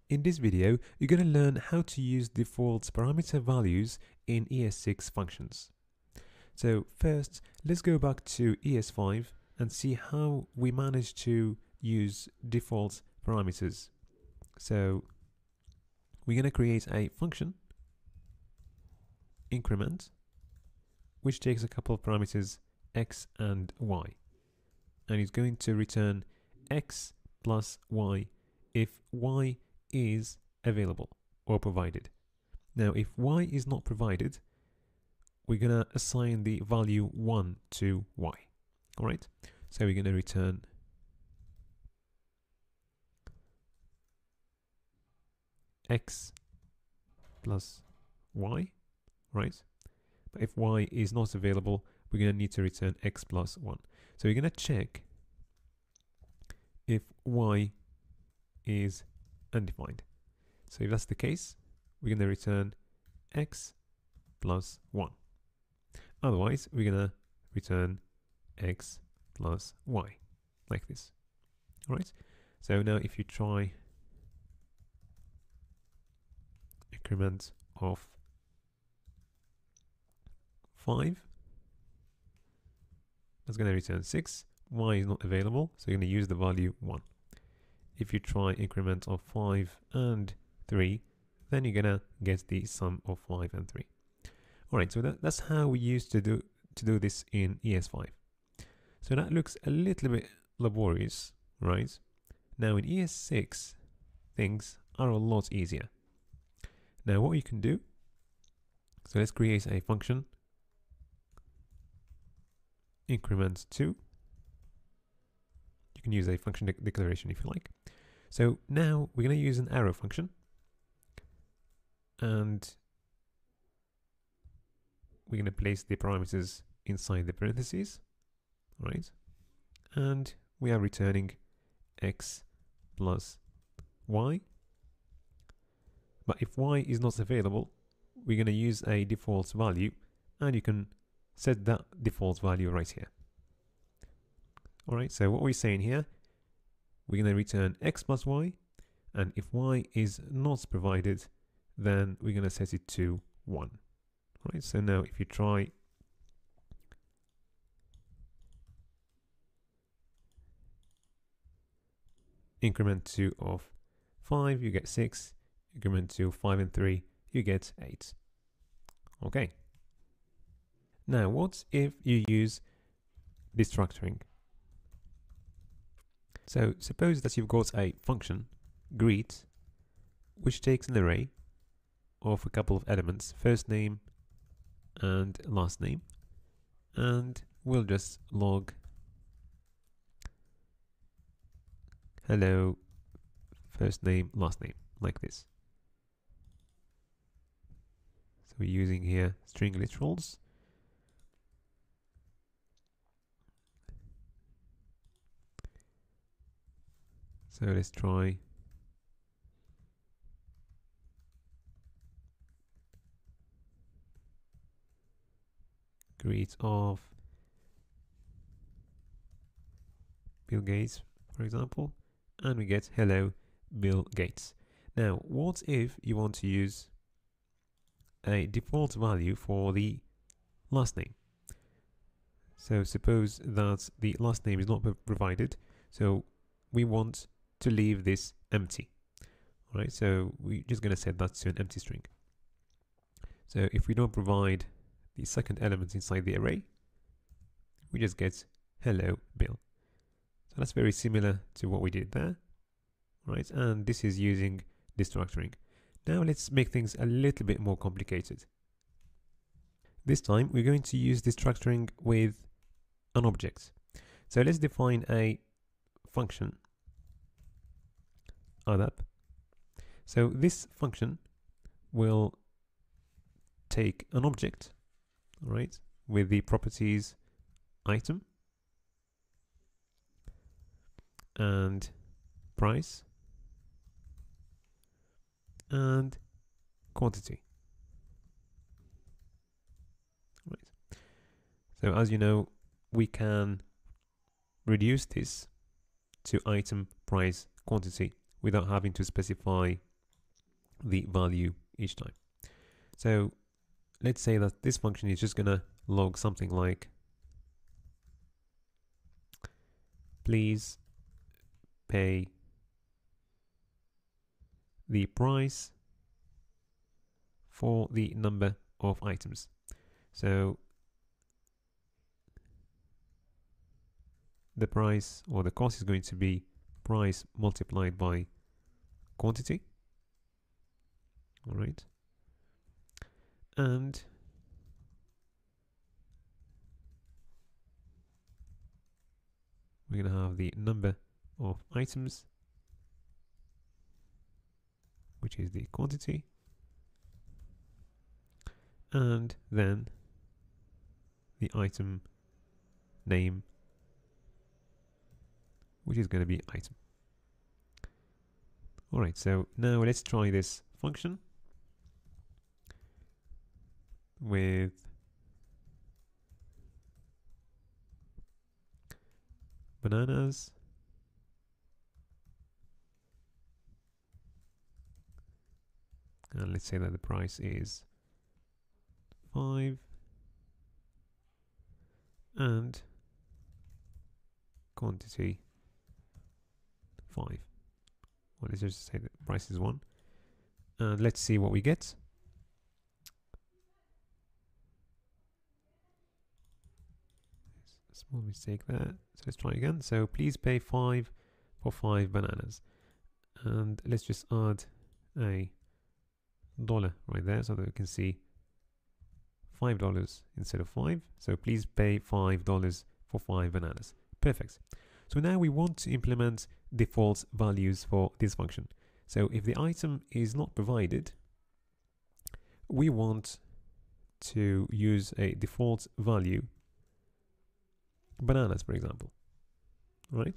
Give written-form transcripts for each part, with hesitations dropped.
In this video, you're going to learn how to use default parameter values in ES6 functions. So first, let's go back to ES5 and see how we managed to use default parameters. So we're going to create a function, increment, which takes a couple of parameters x and y, and it's going to return x plus y if y is available or provided. Now if y is not provided, we're going to assign the value 1 to y. Alright, so we're going to return x plus y, right? But if y is not available, we're going to need to return x plus 1. So we're going to check if y is undefined. So if that's the case, we're going to return x plus 1. Otherwise, we're going to return x plus y, like this. Alright, so now if you try increment of 5, that's going to return 6. Y is not available, so you're going to use the value 1. If you try increment of 5 and 3, then you're going to get the sum of 5 and 3. Alright, so that's how we used to do this in ES5. So that looks a little bit laborious, right? Now in ES6, things are a lot easier. Now what you can do, so let's create a function, increment 2. You can use a function declaration if you like. So now we're going to use an arrow function, and we're going to place the parameters inside the parentheses, right? And we are returning x plus y. But if y is not available, we're going to use a default value, and you can set that default value right here. Alright, so what we're saying here, we're going to return x plus y, and if y is not provided, then we're going to set it to 1. Right, so now if you try increment 2 of 5, you get 6. Increment 2 of 5 and 3, you get 8. Okay. Now, what if you use destructuring? So suppose that you've got a function, greet, which takes an array of a couple of elements, first name and last name, and we'll just log hello, first name, last name, like this. So we're using here string literals. So let's try greet of Bill Gates, for example, and we get hello Bill Gates. Now, what if you want to use a default value for the last name? So suppose that the last name is not provided, so we want to leave this empty. All right, so we're just going to set that to an empty string. So if we don't provide the second element inside the array, we just get hello Bill. So that's very similar to what we did there, right? And this is using destructuring. Now let's make things a little bit more complicated. This time we're going to use destructuring with an object. So let's define a function add-up. So this function will take an object, right, with the properties item and price and quantity. Right. So as you know, we can reduce this to item, price, quantity without having to specify the value each time. So let's say that this function is just gonna log something like please pay the price for the number of items. So the price or the cost is going to be price multiplied by quantity. All right. And we're going to have the number of items, which is the quantity, and then the item name, which is going to be item. All right, so now let's try this function with bananas and let's say that the price is 5 and quantity 5. Well, let's just say the price is 1 and let's see what we get. Small mistake there, so let's try again. So please pay 5 for 5 bananas, and let's just add a $1 right there so that we can see $5 instead of 5. So please pay $5 for 5 bananas. Perfect. So now we want to implement default values for this function. So if the item is not provided, we want to use a default value, bananas, for example. Right?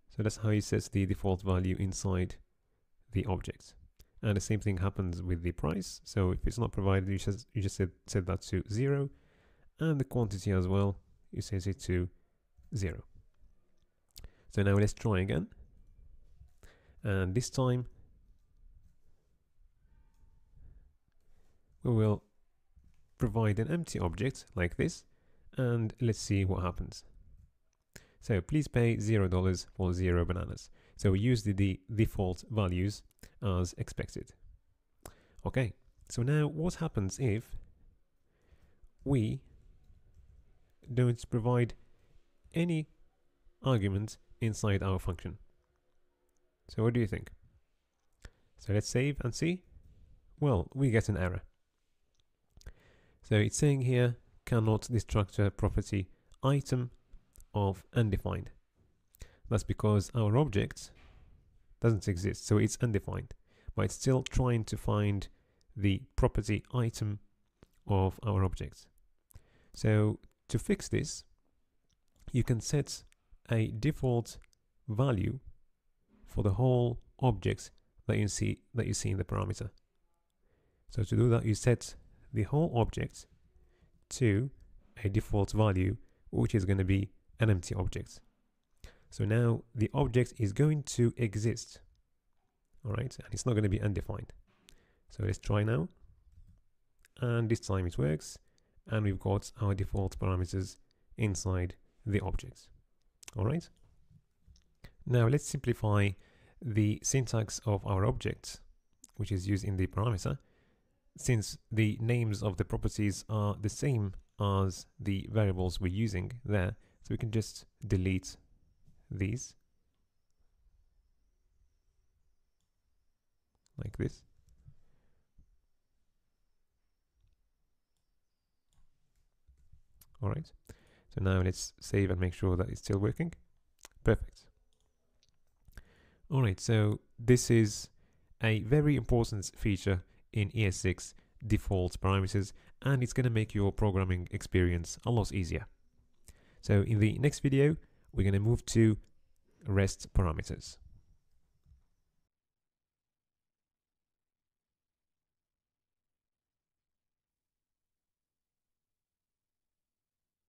So that's how you set the default value inside the object. And the same thing happens with the price. So if it's not provided, you just set that to 0, and the quantity as well, you set it to 0. So now let's try again, and this time we will provide an empty object like this, and let's see what happens. So please pay $0 for 0 bananas. So we use the default values as expected. Okay, so now what happens if we don't provide any argument inside our function? So what do you think? So let's save and see. Well, we get an error. So it's saying here, cannot destructure property item of undefined. That's because our object doesn't exist, so it's undefined, but it's still trying to find the property item of our object. So to fix this, you can set a default value for the whole object that you see in the parameter. So to do that, you set the whole object to a default value, which is going to be an empty object. So now the object is going to exist, all right, and it's not going to be undefined. So let's try now, and this time it works, and we've got our default parameters inside the object. All right. Now let's simplify the syntax of our object, which is used in the parameter, since the names of the properties are the same as the variables we're using there. So we can just delete these like this. All right. So now let's save and make sure that it's still working. Perfect. All right. So this is a very important feature in ES6 default parameters, and it's going to make your programming experience a lot easier. So in the next video, we're going to move to REST parameters.